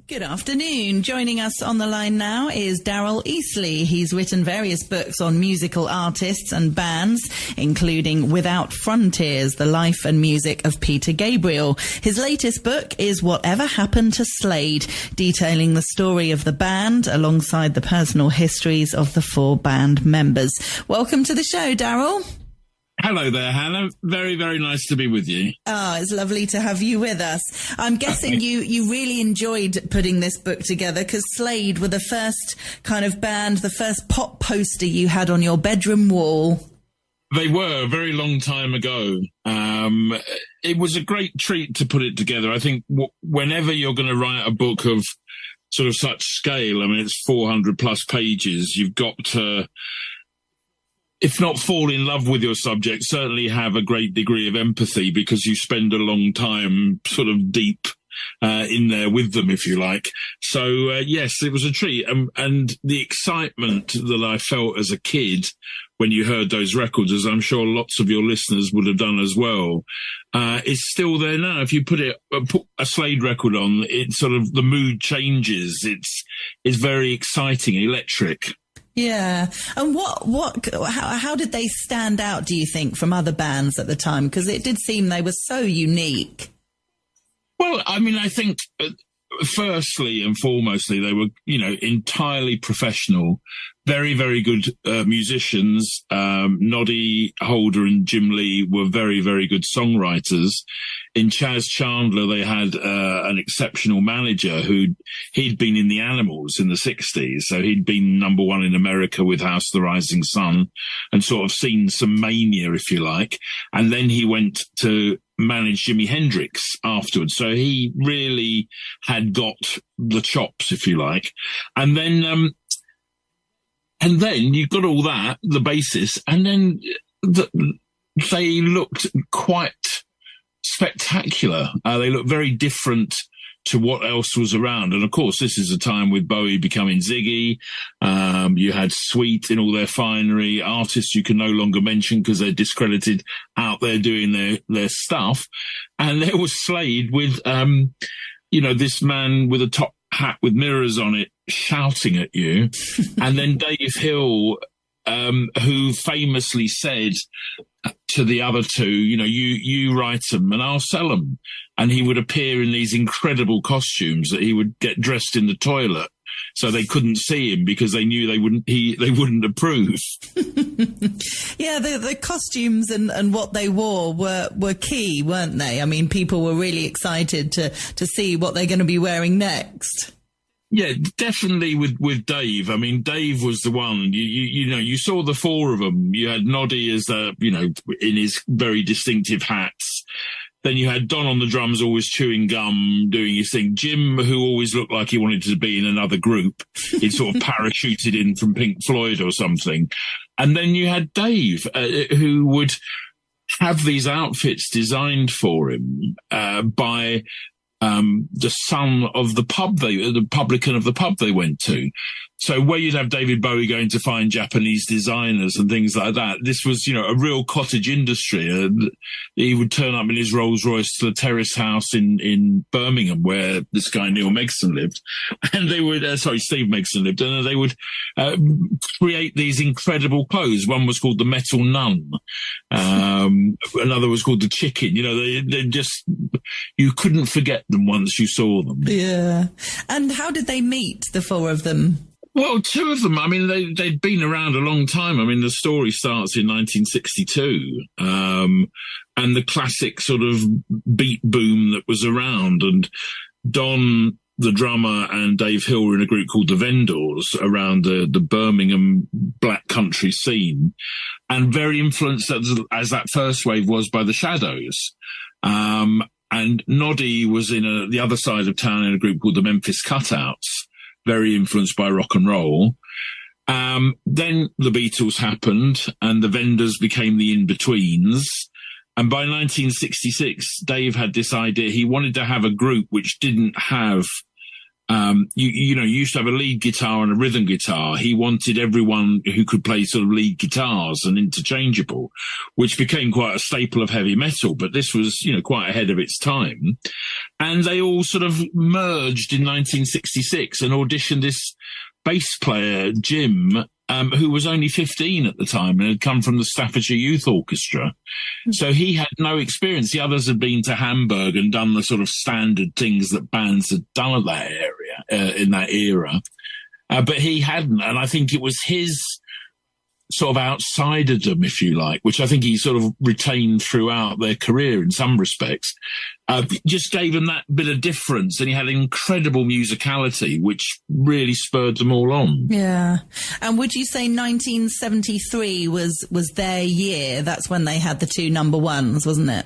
Good afternoon. Joining us on the line now is Daryl Easlea. He's written various books on musical artists and bands, including Without Frontiers, The Life and Music of Peter Gabriel. His latest book is Whatever Happened to Slade, detailing the story of the band alongside the personal histories of the four band members. Welcome to the show, Daryl. Hello there, Hannah. Very, very nice to be with you. Oh, it's lovely to have you with us. I'm guessing you really enjoyed putting this book together because Slade were the first kind of band, the first pop poster you had on your bedroom wall. They were a very long time ago. It was a great treat to put it together. I think whenever you're going to write a book of sort of such scale, I mean, it's 400 plus pages, you've got to, if not fall in love with your subject, certainly have a great degree of empathy because you spend a long time sort of deep in there with them, if you like. So, yes, it was a treat. And the excitement that I felt as a kid when you heard those records, as I'm sure lots of your listeners would have done as well, is still there now. If you put a Slade record on, it sort of, the mood changes. It's very exciting, electric. Yeah. And how did they stand out, do you think, from other bands at the time? Because it did seem they were so unique. Well, I mean, I think firstly and foremostly, they were, entirely professional, very, very good musicians. Noddy Holder and Jim Lee were very, very good songwriters. In Chaz Chandler, they had an exceptional manager he'd been in the Animals in the 60s. So he'd been number one in America with House of the Rising Sun and sort of seen some mania, if you like. And then he went to manage Jimi Hendrix afterwards. So he really had got the chops, if you like. And then you've got all that, the basis, and then they looked quite spectacular. They looked very different to what else was around. And of course, this is a time with Bowie becoming Ziggy. You had Sweet in all their finery, artists you can no longer mention because they're discredited out there doing their stuff. And there was Slade with, this man with a top hat with mirrors on it shouting at you. And then Dave Hill, who famously said to the other two, you write them and I'll sell them. And he would appear in these incredible costumes that he would get dressed in the toilet so they couldn't see him because they knew they wouldn't approve. Yeah, the costumes and what they wore were key, weren't they? I mean, people were really excited to see what they're going to be wearing next. Yeah, definitely with Dave. I mean, Dave was the one, you saw the four of them. You had Noddy as in his very distinctive hats. Then you had Don on the drums, always chewing gum, doing his thing. Jim, who always looked like he wanted to be in another group. He'd sort of parachuted in from Pink Floyd or something. And then you had Dave, who would have these outfits designed for him by the son of the publican of the pub they went to. So where you'd have David Bowie going to find Japanese designers and things like that, this was, a real cottage industry. He would turn up in his Rolls Royce to the terrace house in Birmingham where this guy Neil Megson lived. And they would, Steve Megson lived, and they would create these incredible clothes. One was called the Metal Nun. Another was called the Chicken. They just, you couldn't forget them once you saw them. Yeah. And how did they meet, the four of them? Well, two of them, I mean, they'd been around a long time. I mean, the story starts in 1962, and the classic sort of beat boom that was around. And Don, the drummer, and Dave Hill were in a group called the Vendors around the Birmingham black country scene, and very influenced as that first wave was by the Shadows. And Noddy was in the other side of town in a group called the Memphis Cutouts, very influenced by rock and roll. Then the Beatles happened and the Vendors became the in-betweens. And by 1966, Dave had this idea. He wanted to have a group which didn't have You used to have a lead guitar and a rhythm guitar. He wanted everyone who could play sort of lead guitars and interchangeable, which became quite a staple of heavy metal. But this was, quite ahead of its time. And they all sort of merged in 1966 and auditioned this bass player, Jim, who was only 15 at the time and had come from the Staffordshire Youth Orchestra. So he had no experience. The others had been to Hamburg and done the sort of standard things that bands had done at that area, in that era. But he hadn't. And I think it was his sort of outsiderdom, if you like, which I think he sort of retained throughout their career in some respects, just gave them that bit of difference. And he had incredible musicality, which really spurred them all on. Yeah. And would you say 1973 was their year? That's when they had the 2 number ones, wasn't it?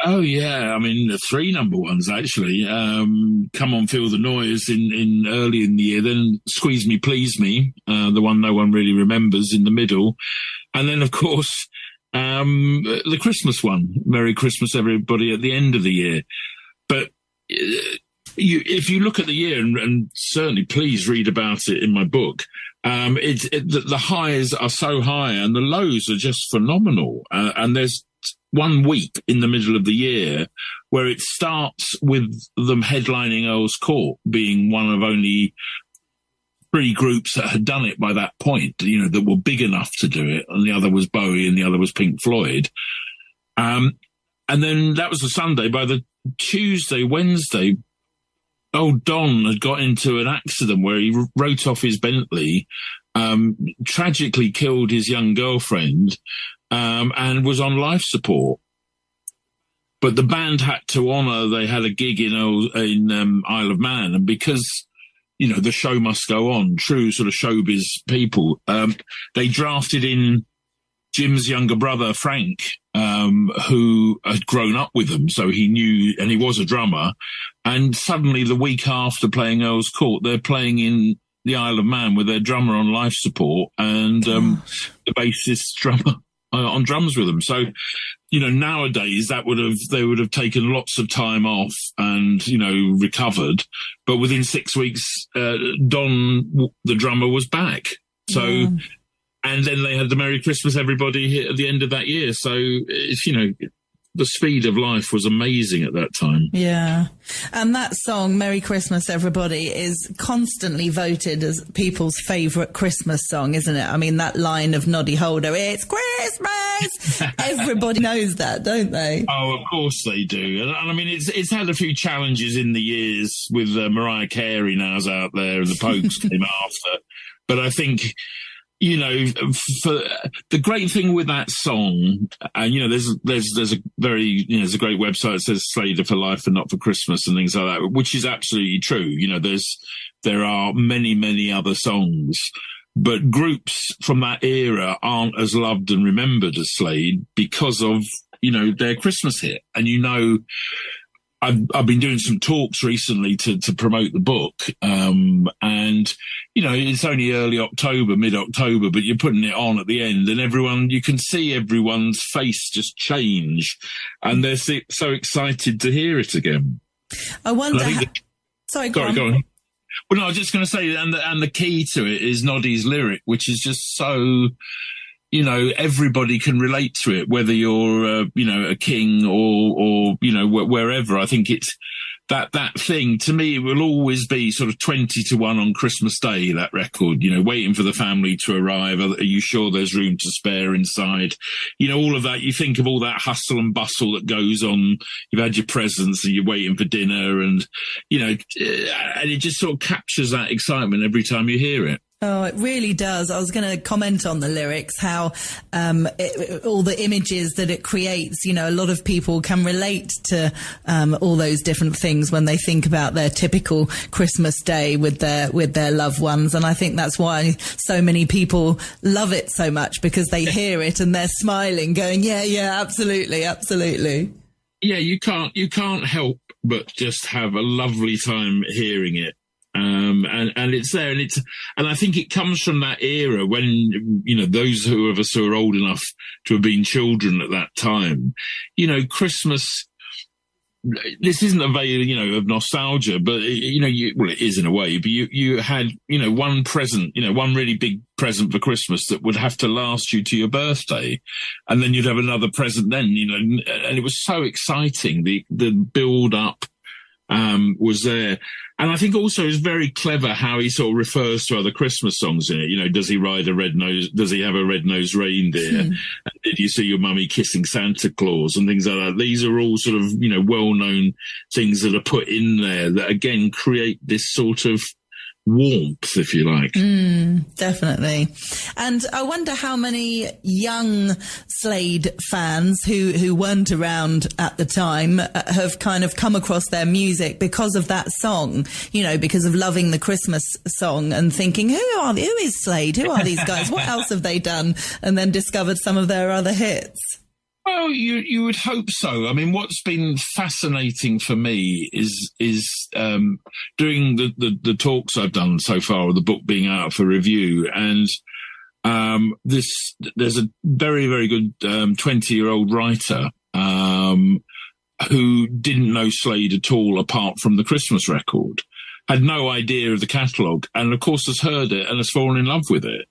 Oh, yeah. I mean, the 3 number ones, actually. Come On, Feel the Noise in early in the year. Then Squeeze Me, Please Me, the one no one really remembers, in the middle. And then, of course, the Christmas one, Merry Christmas, Everybody, at the end of the year. But if you look at the year, and certainly please read about it in my book, the highs are so high and the lows are just phenomenal. And there's one week in the middle of the year where it starts with them headlining Earl's Court, being one of only 3 groups that had done it by that point, that were big enough to do it. And the other was Bowie and the other was Pink Floyd. And then that was the Sunday. By the Tuesday, Wednesday, old Don had got into an accident where he wrote off his Bentley, tragically killed his young girlfriend, and was on life support. But the band had to honour, they had a gig in Isle of Man, and because, the show must go on, true sort of showbiz people, they drafted in Jim's younger brother, Frank, who had grown up with them, so he knew, and he was a drummer, and suddenly the week after playing Earl's Court, they're playing in the Isle of Man with their drummer on life support and the bassist drummer on drums with them. So, nowadays they would have taken lots of time off and, recovered. But within 6 weeks, Don, the drummer, was back. So, and then they had the Merry Christmas Everybody hit at the end of that year. So it's, the speed of life was amazing at that time. Yeah. And that song, Merry Christmas Everybody, is constantly voted as people's favourite Christmas song, isn't it? I mean, that line of Noddy Holder, it's Christmas! Everybody knows that, don't they? Oh, of course they do. And I mean, it's had a few challenges in the years with Mariah Carey now's out there and the Pogues came after. But I think, for the great thing with that song, and there's a very there's a great website that says Slade for life and not for Christmas and things like that, which is absolutely true. There are many other songs, but groups from that era aren't as loved and remembered as Slade because of their Christmas hit. And I've been doing some talks recently to promote the book, and it's only early October, mid-October, but you're putting it on at the end, and you can see everyone's face just change, and they're so excited to hear it again. I wonder. Sorry, go on. Well, no, I was just going to say, and the key to it is Noddy's lyric, which is just so. Everybody can relate to it, whether you're, a king or wherever. I think it's that thing, to me, it will always be sort of 20-1 on Christmas Day, that record, waiting for the family to arrive. Are you sure there's room to spare inside? All of that. You think of all that hustle and bustle that goes on. You've had your presents and you're waiting for dinner and it just sort of captures that excitement every time you hear it. Oh, it really does. I was going to comment on the lyrics, how all the images that it creates, a lot of people can relate to all those different things when they think about their typical Christmas day with their loved ones. And I think that's why so many people love it so much, because they hear it and they're smiling, going, yeah, absolutely, absolutely. Yeah, you can't help but just have a lovely time hearing it. And it's there, and I think it comes from that era when, those of us who are old enough to have been children at that time, Christmas this isn't a veil, of nostalgia, but it is in a way. But you had, one present, one really big present for Christmas that would have to last you to your birthday, and then you'd have another present then, and it was so exciting. The build up was there. And I think also it's very clever how he sort of refers to other Christmas songs in it. Does he ride a red nose? Does he have a red-nosed reindeer? Did you see your mummy kissing Santa Claus and things like that? These are all sort of, well-known things that are put in there that, again, create this sort of warmth, if you like. Definitely. And I wonder how many young Slade fans who weren't around at the time have kind of come across their music because of that song, because of loving the Christmas song and thinking, who is Slade? Who are these guys? What else have they done? And then discovered some of their other hits. Well, you would hope so. I mean, what's been fascinating for me is doing the talks I've done so far, with the book being out for review, and there's a very, very good 20-year-old writer who didn't know Slade at all apart from the Christmas record, had no idea of the catalogue, and of course has heard it and has fallen in love with it.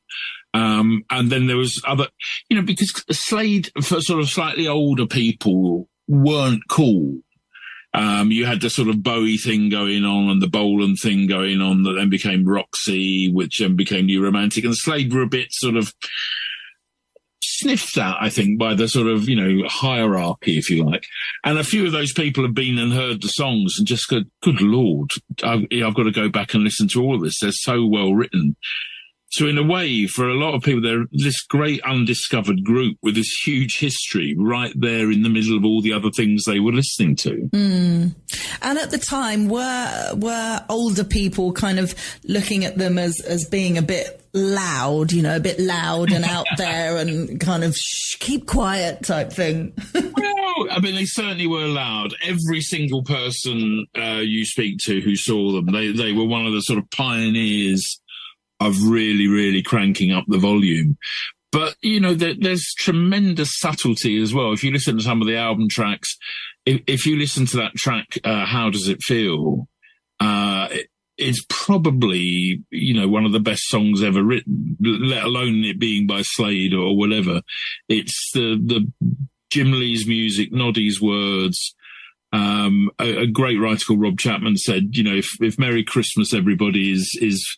And then there was other, because Slade, for sort of slightly older people, weren't cool. You had the sort of Bowie thing going on and the Bolan thing going on that then became Roxy, which then became New Romantic. And Slade were a bit sort of sniffed at, I think, by the sort of, hierarchy, if you like. And a few of those people have been and heard the songs and just go, good Lord, I've got to go back and listen to all of this. They're so well written. So in a way, for a lot of people, they're this great undiscovered group with this huge history right there in the middle of all the other things they were listening to. And at the time, were older people kind of looking at them as being a bit loud, a bit loud and out there and kind of keep quiet type thing? Well, I mean, they certainly were loud. Every single person you speak to who saw them, they were one of the sort of pioneers of really, really cranking up the volume. But, there's tremendous subtlety as well. If you listen to some of the album tracks, if you listen to that track, How Does It Feel? It's probably, one of the best songs ever written, let alone it being by Slade or whatever. It's the Jim Lee's music, Noddy's words. A great writer called Rob Chapman said, if Merry Christmas Everybody is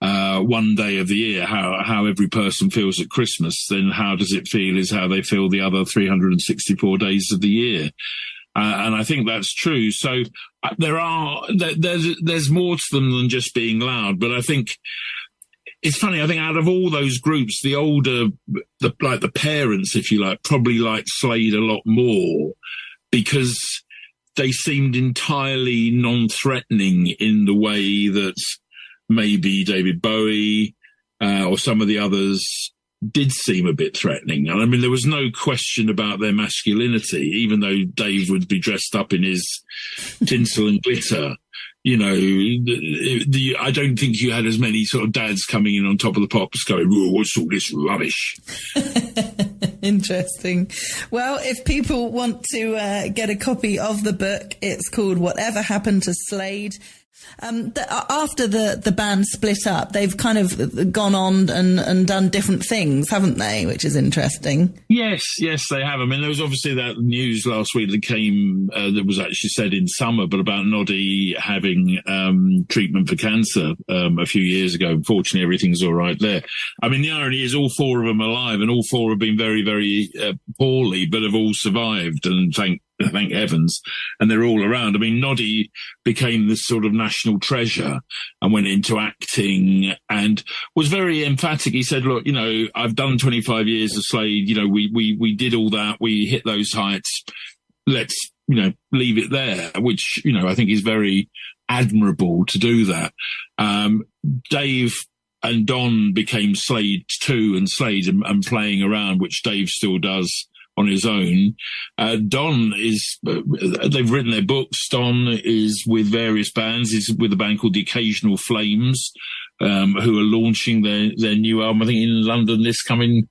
one day of the year, how every person feels at Christmas, then How Does It Feel is how they feel the other 364 days of the year. And I think that's true. So there's more to them than just being loud. But I think it's funny. I think out of all those groups, the older, the parents, if you like, probably liked Slade a lot more because they seemed entirely non-threatening in the way that maybe David Bowie or some of the others did seem a bit threatening. And I mean, there was no question about their masculinity, even though Dave would be dressed up in his tinsel and glitter. I don't think you had as many sort of dads coming in on top of the pops going, "Whoa, what's all this rubbish?" Interesting. Well, if people want to get a copy of the book, it's called Whatever Happened to Slade. After the band split up, they've kind of gone on and done different things, haven't they? Which is interesting. Yes, they have. I mean, there was obviously that news last week that came, that was actually said in summer, but about Noddy having treatment for cancer a few years ago. Unfortunately, everything's all right there. I mean, the irony is all four of them are alive, and all four have been very, very poorly, but have all survived, and thank heavens, and they're all around. I mean, Noddy became this sort of national treasure and went into acting and was very emphatic. He said, look, I've done 25 years of Slade, we did all that, we hit those heights, let's, leave it there, which, I think is very admirable to do that. Dave and Don became Slade 2 and Slade and playing around, which Dave still does on his own. Don is, they've written their books. Don is with various bands. He's with a band called The Occasional Flames, who are launching their new album, I think in London this coming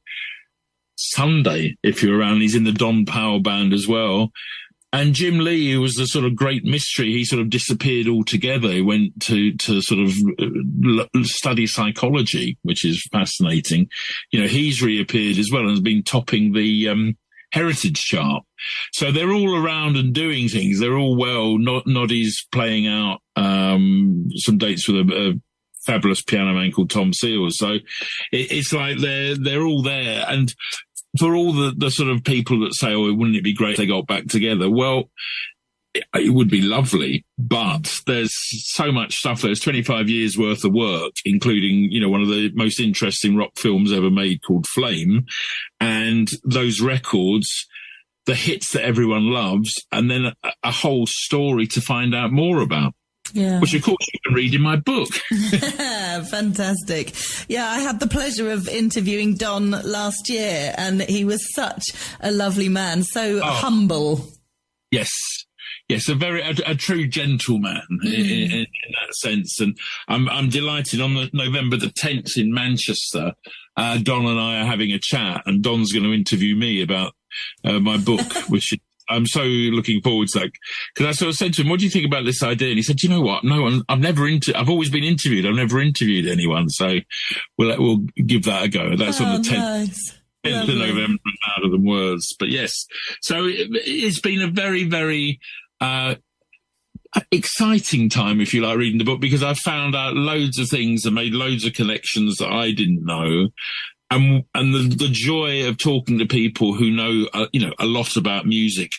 Sunday, if you're around. He's in the Don Powell band as well. And Jim Lee, who was the sort of great mystery, he sort of disappeared altogether. He went to sort of study psychology, which is fascinating. You know, he's reappeared as well and has been topping the Heritage chart. So they're all around and doing things. They're all well. Noddy's playing out some dates with a fabulous piano man called Tom Seals. So it's like they're all there. And for all the sort of people that say, oh, wouldn't it be great if they got back together? Well, it would be lovely, but there's so much stuff. There's 25 years worth of work, including, you know, one of the most interesting rock films ever made called Flame. And those records, the hits that everyone loves, and then a whole story to find out more about. Yeah. Which, of course, you can read in my book. Fantastic. Yeah, I had the pleasure of interviewing Don last year, and he was such a lovely man, so humble. Yes. Yes, a true gentleman in that sense. And I'm delighted on November the 10th in Manchester. Don and I are having a chat, and Don's going to interview me about my book, which I'm so looking forward to that. Because I sort of said to him, what do you think about this idea? And he said, you know what? No, I've always been interviewed. I've never interviewed anyone. So we'll give that a go. That's on the 10th. Nice. 10th of November, louder than words. But yes, so it's been a very, very exciting time, if you like, reading the book, because I found out loads of things and made loads of connections that I didn't know. And the joy of talking to people who know, a lot about music,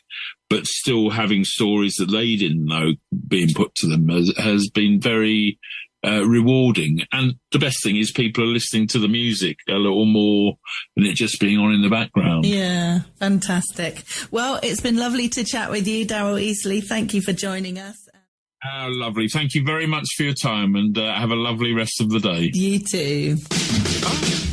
but still having stories that they didn't know being put to them has been very rewarding. And the best thing is people are listening to the music a little more than it just being on in the background. Yeah, fantastic. Well, it's been lovely to chat with you, Daryl Easlea. Thank you for joining us. Oh, lovely. Thank you very much for your time, and have a lovely rest of the day. You too. Bye.